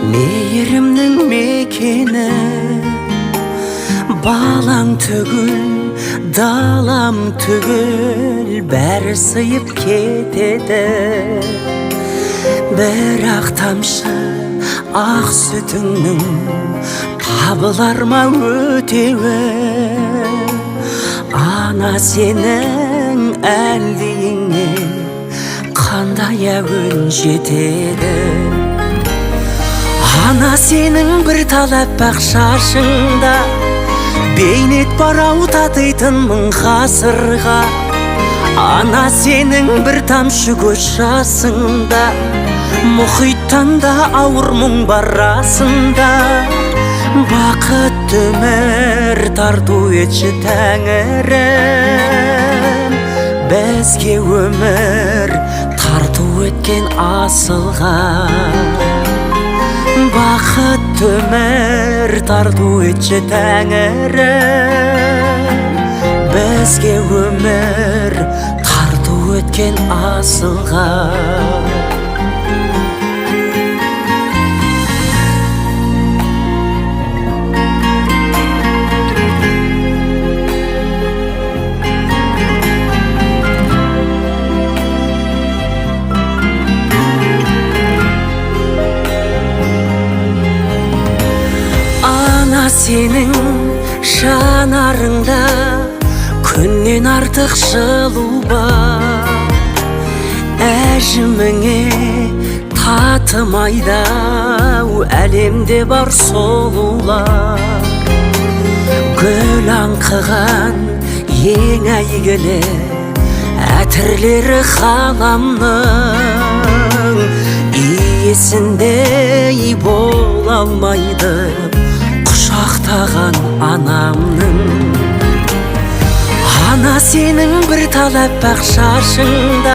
Мейірімнің мекені балаң түгіл, далам түгіл, бәрі сыйып кетеді. Бірақ тамшы ақ сүтіңнің табылар ма өтеуі? Ана сенің әлдиіңе қандай әуен жетеді? Ана сенің бір талап бақ шашыңда бейнет барау татитын мың ғасырға. Ана сенің бір тамшы көз жасыңда мұхиттан да ауыр мұң бар расында. Бақытты өмір тарту етші Тәңірім, бізге өмір тарту еткен асылға. Бақытты өмір тарту етші Тәңірім, бізге өмір тарту еткен асылға. Сенің жанарыңда күннен артық жылу бар, әжіміңе татымайды әлемде бар сұлулар. Гүл аңқыған ең әйгілі әтірлері ғаламның, иесіндей бола алмайды құшақтаған анамның. Ана сенің бір талап бақ шашыңда